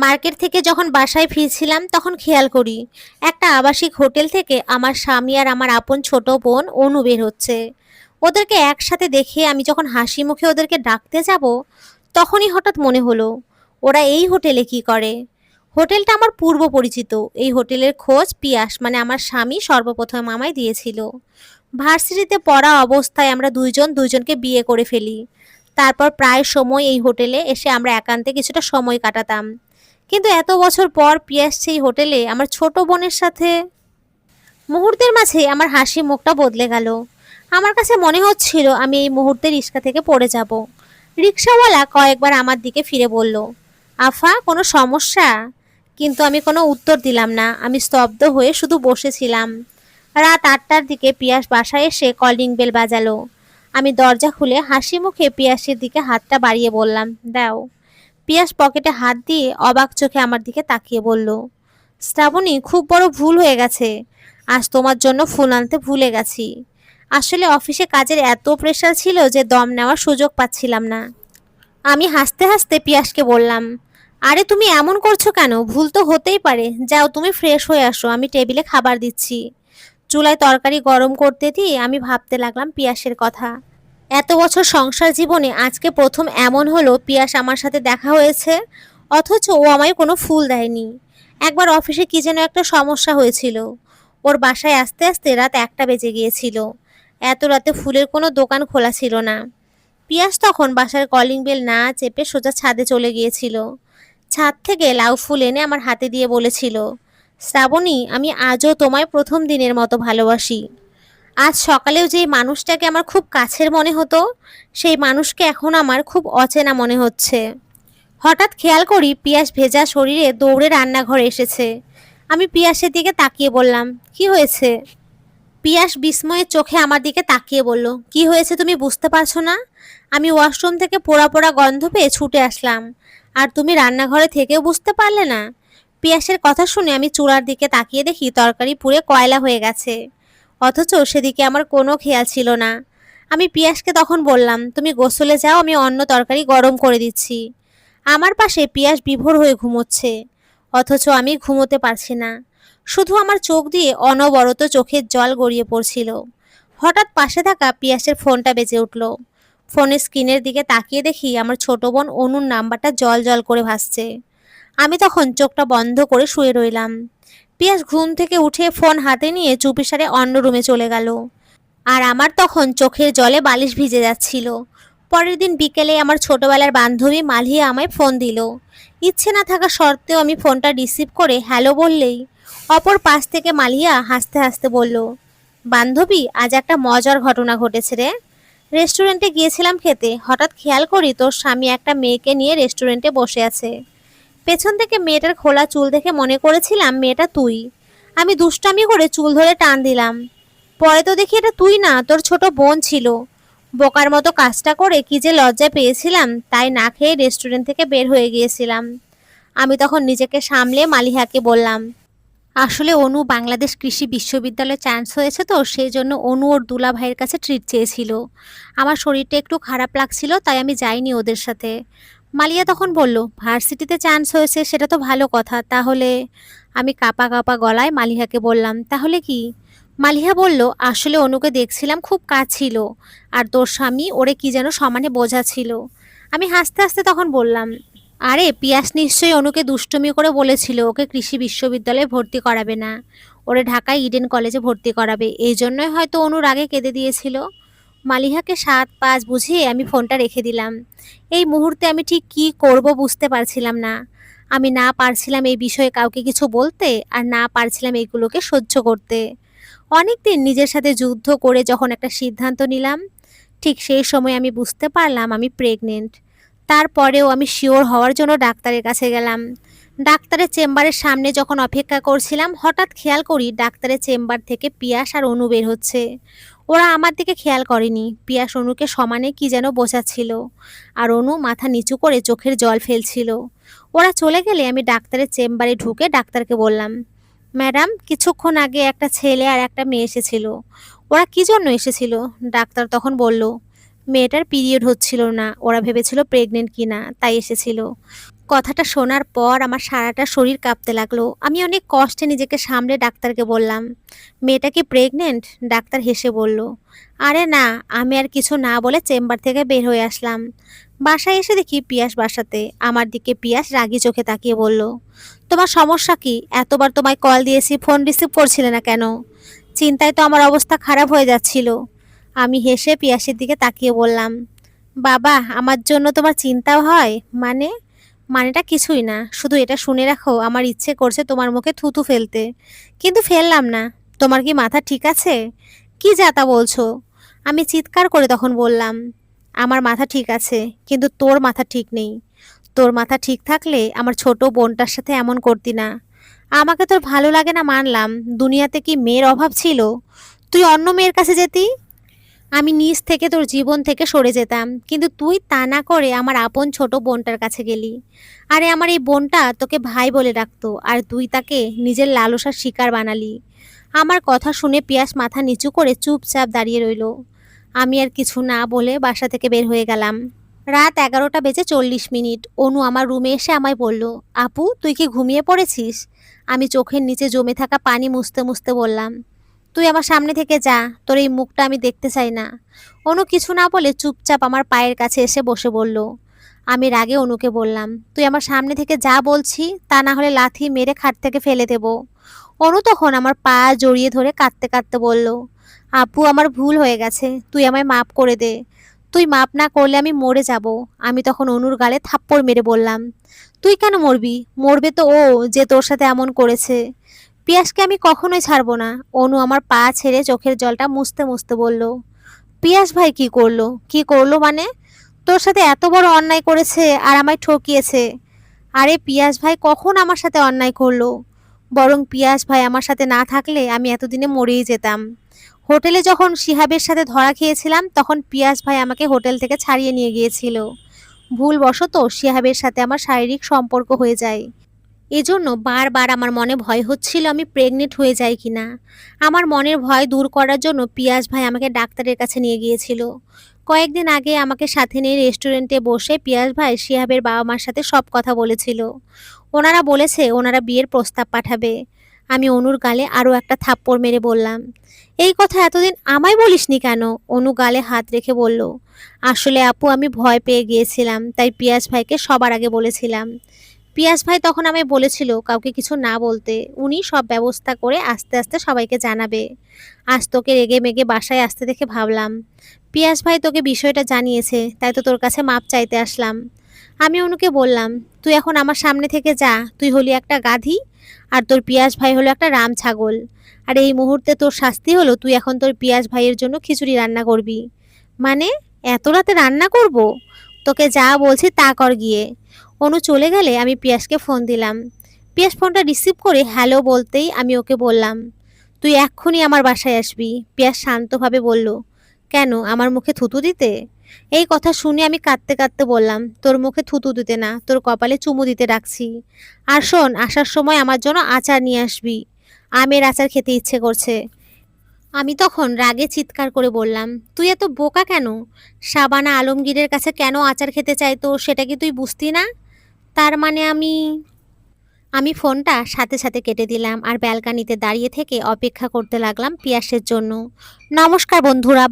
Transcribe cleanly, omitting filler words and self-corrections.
Market থেকে যখন বাসায় ফিরছিলাম তখন খেয়াল করি একটা আবাসিক হোটেল থেকে আমার স্বামী আর আমার আপন ছোট বোন অনু বের হচ্ছে। ওদেরকে একসাথে দেখে আমি যখন হাসি মুখে ওদেরকে ডাকতে যাব, তখনই হঠাৎ মনে হলো ওরা এই হোটেলে কি করে। হোটেলটা আমার পূর্ব পরিচিত। এই হোটেলের খোঁজ পিয়াস মানে আমার স্বামী সর্বপ্রথম আমায় দিয়েছিল। ভার্সিটিতে পড়া অবস্থায় আমরা দুইজন দুইজনকে বিয়ে করে ফেলি। তারপর প্রায় সময় এই হোটেলে এসে আমরা একান্তে কিছুটা সময় কাটাতাম। কিন্তু এত বছর পর পিয়াস সেই হোটেলে আমার ছোট বোনের সাথে। মুহূর্তের মাঝে আমার হাসি মুখটা বদলে গেল। আমার কাছে মনে হচ্ছিল আমি এই মুহূর্তে রিক্সা থেকে পড়ে যাব। রিক্সাওয়ালা কয়েকবার আমার দিকে ফিরে বলল, আফা কোনো সমস্যা? কিন্তু আমি কোনো উত্তর দিলাম না। আমি স্তব্ধ হয়ে শুধু বসেছিলাম। রাত 8টার দিকে পিয়াস বাসায় এসে কলিং বেল বাজালো। আমি দরজা খুলে হাসি মুখে পিয়াসের দিকে হাতটা বাড়িয়ে বললাম, দাও। পিয়াস পকেটে হাত দিয়ে অবাক চোখে আমার দিকে তাকিয়ে বলল, শ্রাবণী, খুব বড় ভুল হয়ে গেছে। আজ তোমার জন্য ফুল আনতে ভুলে গেছি। আসলে অফিসে কাজের এত প্রেশার ছিল যে দম নেওয়ার সুযোগ পাচ্ছিলাম না। আমি হাসতে হাসতে পিয়াসকে বললাম, আরে তুমি এমন করছো কেন? ভুল তো হতেই পারে। যাও তুমি ফ্রেশ হয়ে আসো, আমি টেবিলে খাবার দিচ্ছি। চুলায় তরকারি গরম করতে দিয়ে আমি ভাবতে লাগলাম পিয়াসের কথা। এত বছর সংসার জীবনে আজকে প্রথম এমন হলো পিয়াস আমার সাথে দেখা হয়েছে, অথচ ও আমায় কোনো ফুল দেয়নি। একবার অফিসে কি যেন একটা সমস্যা হয়েছিল। ওর বাসায় আসতে আসতে রাত 1টা বেজে গিয়েছিল। এত রাতে ফুলের কোনো দোকান খোলা ছিল না। পিয়াস তখন বাসার কলিং বেল না চেপে সোজা ছাদে চলে গিয়েছিল। ছাদ থেকে লাউ ফুল এনে আমার হাতে দিয়ে বলেছিল, শ্রাবণী, আমি আজও তোমায় প্রথম দিনের মতো ভালোবাসি। আজ সকালেও যে মানুষটাকে আমার খুব কাছের মনে হতো, সেই মানুষকে এখন আমার খুব অচেনা মনে হচ্ছে। হঠাৎ খেয়াল করি পিয়াস ভেজা শরীরে দৌড়ে রান্নাঘরে এসেছে। আমি পিয়াসের দিকে তাকিয়ে বললাম, কি হয়েছে? পিয়াস বিস্ময়ের চোখে আমার দিকে তাকিয়ে বলল, কি হয়েছে তুমি বুঝতে পারছো না? আমি ওয়াশরুম থেকে পোড়া পোড়া গন্ধ পেয়ে ছুটে আসলাম, আর তুমি রান্নাঘরে থেকেও বুঝতে পারলে না? পিয়াসের কথা শুনে আমি চুলার দিকে তাকিয়ে দেখি তরকারি পুড়ে কয়লা হয়ে গেছে, অথচ সেদিকে আমার কোনো খেয়াল ছিল না। আমি পিয়াসকে তখন বললাম, তুমি গোসলে যাও, আমি অন্য তরকারি গরম করে দিচ্ছি। আমার পাশে পিয়াস বিভোর হয়ে ঘুমোচ্ছে, অথচ আমি ঘুমোতে পারছি না। শুধু আমার চোখ দিয়ে অনবরত চোখের জল গড়িয়ে পড়ছিল। হঠাৎ পাশে থাকা পিয়াসের ফোনটা বেজে উঠল। ফোনের স্ক্রিনের দিকে তাকিয়ে দেখি আমার ছোট বোন অনুর নাম্বারটা জল জল করে ভাসছে। আমি তখন চোখটা বন্ধ করে শুয়ে রইলাম। পিয়াস ঘুম থেকে উঠে ফোন হাতে নিয়ে চুপিসারে অন্য রুমে চলে গেল, আর আমার তখন চোখের জলে বালিশ ভিজে যাচ্ছিল। পরের দিন বিকেলে আমার ছোটবেলার বান্ধবী মালিয়া আমায় ফোন দিল। ইচ্ছে না থাকা সত্ত্বেও আমি ফোনটা রিসিভ করে হ্যালো বললেই অপর পাশ থেকে মালিয়া হাসতে হাসতে বলল, বান্ধবী, আজ একটা মজার ঘটনা ঘটেছে রে। রেস্টুরেন্টে গিয়েছিলাম খেতে, হঠাৎ খেয়াল করি তোর স্বামী একটা মেয়েকে নিয়ে রেস্টুরেন্টে বসে আছে। পেছন থেকে মেয়েটার খোলা চুল দেখে মনে করেছিলাম মেয়েটা তুই। আমি দুষ্টামি করে চুল ধরে টান দিলাম। পরে তো দেখি এটা তুই না, তোর ছোট বোন ছিল। বোকার মতো কাজটা করে কি যে লজ্জা পেয়েছিলাম, তাই না খেয়ে রেস্টুরেন্ট থেকে বের হয়ে গিয়েছিলাম। আমি তখন নিজেকে সামলে মালিহাকে বললাম, আসলে অনু বাংলাদেশ কৃষি বিশ্ববিদ্যালয়ে চান্স হয়েছে, তো সেই জন্য অনু ওর দুলা ভাইয়ের কাছে ট্রিট চেয়েছিল। আমার শরীরটা একটু খারাপ লাগছিল, তাই আমি যাইনি ওদের সাথে। মালিয়া তখন বলল, ভার্সিটিতে চান্স হয়েছে সেটা তো ভালো কথা, তাহলে? আমি কাঁপা কাঁপা গলায় মালিহাকে বললাম, তাহলে কি? মালিহা বলল, আসলে অনুকে দেখছিলাম খুব কাজ ছিল, আর তোর স্বামী ওরে কি যেন সমানে বোঝাচ্ছিল। আমি হাসতে হাসতে তখন বললাম, আরে পিয়াস নিশ্চয়ই অনুকে দুষ্টুমি করে বলেছিল ওকে কৃষি বিশ্ববিদ্যালয়ে ভর্তি করাবে না, ওরে ঢাকায় ইডেন কলেজে ভর্তি করাবে, এই জন্যই হয়তো অনুর আগে কেঁদে দিয়েছিল। মালিহাকে 7-5 বুঝিয়ে আমি ফোনটা রেখে দিলাম। এই মুহূর্তে আমি ঠিক কী করব বুঝতে পারছিলাম না। আমি না পারছিলাম এই বিষয়ে কাউকে কিছু বলতে, আর না পারছিলাম এইগুলোকে সহ্য করতে। অনেকদিন নিজের সাথে যুদ্ধ করে যখন একটা সিদ্ধান্ত নিলাম, ঠিক সেই সময় আমি বুঝতে পারলাম আমি প্রেগনেন্ট। তারপরেও আমি শিওর হওয়ার জন্য ডাক্তারের কাছে গেলাম। ডাক্তারের চেম্বারের সামনে যখন অপেক্ষা করছিলাম, হঠাৎ খেয়াল করি ডাক্তারের চেম্বার থেকে পিয়াস আর অনু বের হচ্ছে। ওরা আমার দিকে খেয়াল করেনি। পিয়াস অনুকে সমানে কি যেন বোঝাচ্ছিল, আর অনু মাথা নিচু করে চোখের জল ফেলছিল। ওরা চলে গেলে আমি ডাক্তারের চেম্বারে ঢুকে ডাক্তারকে বললাম, ম্যাডাম, কিছুক্ষণ আগে একটা ছেলে আর একটা মেয়ে এসেছিল। ওরা কি জন্য এসেছিল? ডাক্তার তখন বলল, মেয়েটার পিরিয়ড হচ্ছিল না, ওরা ভেবেছিল প্রেগনেন্ট কিনা, তাই এসেছিল। কথাটা শোনার পর আমার সারাটা শরীর কাঁপতে লাগলো। আমি অনেক কষ্টে নিজেকে সামলে ডাক্তারকে বললাম, মেয়েটা কি প্রেগনেন্ট? ডাক্তার হেসে বলল, আরে না। আমি আর কিছু না বলে চেম্বার থেকে বের হয়ে আসলাম। বাসায় এসে দেখি পিয়াস বাসাতে। আমার দিকে পিয়াস রাগী চোখে তাকিয়ে বলল, তোমার সমস্যা কি? এতবার তোমায় কল দিয়েছি, ফোন রিসিভ করছিলে না কেন? চিন্তায় তো আমার অবস্থা খারাপ হয়ে যাচ্ছিল। আমি হেসে পিয়াসের দিকে তাকিয়ে বললাম, বাবা, আমার জন্য তোমার চিন্তাও হয়? মানেটা কিছুই না, শুধু এটা শুনে রাখো, আমার ইচ্ছে করছে তোমার মুখে থুতু ফেলতে, কিন্তু ফেললাম না। তোমার কি মাথা ঠিক আছে? কি যাতা বলছো? আমি চিৎকার করে তখন বললাম, আমার মাথা ঠিক আছে, কিন্তু তোর মাথা ঠিক নেই। তোর মাথা ঠিক থাকলে আমার ছোট বোনটার সাথে এমন করতি না। আমাকে তোর ভালো লাগে না মানলাম, দুনিয়াতে কি মেয়ের অভাব ছিল? তুই অন্য মেয়ের কাছে যেতি, আমি নিজ থেকে তোর জীবন থেকে সরে যেতাম, কিন্তু তুই তা না করে আমার আপন ছোট বোনটার কাছে গেলি। আরে আমার এই বোনটা তোকে ভাই বলে ডাকতো, আর তুই তাকে নিজের লালসার শিকার বানালি। আমার কথা শুনে পিয়াস মাথা নিচু করে চুপচাপ দাঁড়িয়ে রইল। আমি আর কিছু না বলে বাসা থেকে বের হয়ে গেলাম। রাত 11:40 অনু আমার রুমে এসে আমায় বলল, আপু তুই কি ঘুমিয়ে পড়েছিস? আমি চোখের নিচে জমে থাকা পানি মুছতে মুছতে বললাম, তুই আমার সামনে থেকে যা, তোর এই মুখটা আমি দেখতে চাই না। অনু কিছু না বলে চুপচাপ আমার পায়ের কাছে এসে বসে বলল। আমি রাগে অনুকে বললাম, তুই আমার সামনে থেকে যা বলছি, তা না হলে লাথি মেরে খাট থেকে ফেলে দেব। অনু তখন আমার পা জড়িয়ে ধরে কাঁদতে কাঁদতে বলল, আপু আমার ভুল হয়ে গেছে, তুই আমায় মাফ করে দে। তুই মাপ না করলে আমি মরে যাব। আমি তখন অনুর গালে থাপ্পড় মেরে বললাম, তুই কেন মরবি? মরবে তো ও, যে তোর সাথে এমন করেছে। পিয়াসকে আমি কখনোই ছাড়বো না। অনু আমার পা ছেড়ে চোখের জলটা মুছতে মুছতে বলল, পিয়াস ভাই কি করলো? কি করলো মানে? তোর সাথে এত বড় অন্যায় করেছে আর আমায় ঠকিয়েছে। আরে পিয়াস ভাই কখন আমার সাথে অন্যায় করলো? বরং পিয়াস ভাই আমার সাথে না থাকলে আমি এতদিনে মরেই যেতাম। হোটেলে যখন শিহাবের সাথে ধরা খেয়েছিলাম, তখন পিয়াস ভাই আমাকে হোটেল থেকে ছাড়িয়ে নিয়ে গিয়েছিল। ভুলবশত শিহাবের সাথে আমার শারীরিক সম্পর্ক হয়ে যায়। এজন্য বারবার আমার মনে ভয় হচ্ছিল আমি প্রেগনেন্ট হয়ে যাই কিনা। আমার মনের ভয় দূর করার জন্য পিয়াস ভাই আমাকে ডাক্তারের কাছে নিয়ে গিয়েছিল। কয়েকদিন আগে আমাকে সাথে নিয়ে রেস্টুরেন্টে বসে পিয়াস ভাই শিহাবের বাবা মার সাথে সব কথা বলেছিল। ওনারা বলেছে ওনারা বিয়ের প্রস্তাব পাঠাবে। আমি অনুর গালে আরও একটা থাপ্পড় মেরে বললাম, এই কথা এতদিন আমায় বলিসনি কেন? অনু গালে হাত রেখে বলল, আসলে আপু আমি ভয় পেয়ে গিয়েছিলাম, তাই পিয়াস ভাইকে সবার আগে বলেছিলাম। পিয়াস ভাই তখন আমায় বলেছিল কাউকে কিছু না বলতে, উনি সব ব্যবস্থা করে আস্তে আস্তে সবাইকে জানাবে। আজ তোকে রেগে মেগে বাসায় আসতে দেখে ভাবলাম, পিয়াস ভাই তোকে বিষয়টা জানিয়েছে, তাই তো তোর কাছে মাপ চাইতে আসলাম। আমি অনুকে বললাম, তুই এখন আমার সামনে থেকে যা, তুই হলি একটা গাধী, আর তোর পিয়াস ভাই হলো একটা রাম ছাগল। আর এই মুহূর্তে তোর শাস্তি হলো তুই এখন তোর পিয়াস ভাইয়ের জন্য খিচুড়ি রান্না করবি। মানে? এত রাতে রান্না করব? তোকে যা বলছি তা কর গিয়ে। অনু চলে গেলে আমি পিয়াসকে ফোন দিলাম। পিয়াস ফোনটা রিসিভ করে হ্যালো বলতেই আমি ওকে বললাম, তুই এক্ষুনি আমার বাসায় আসবি। পিয়াস শান্তভাবে বলল, কেন, আমার মুখে থুতু দিতে? এই কথা শুনে আমি কাঁদতে কাঁদতে বললাম, তোর মুখে থুতু দিতে না, তোর কপালে চুমু দিতে ডাকছি। আর শোন, আসার সময় আমার জন্য আচার নিয়ে আসবি। আমের আচার খেতে ইচ্ছে করছে। আমি তখন রাগে চিৎকার করে বললাম, তুই এত বোকা কেন? শাবানা আলমগীরের কাছে কেন আচার খেতে চাইতো সেটা কি তুই বুঝতি না? তার মানে আমি ফোনটা সাথে সাথে কেটে দিলাম আর ব্যালকানিতে দাঁড়িয়ে থেকে অপেক্ষা করতে লাগলাম পিয়াসের জন্য। নমস্কার বন্ধুরা।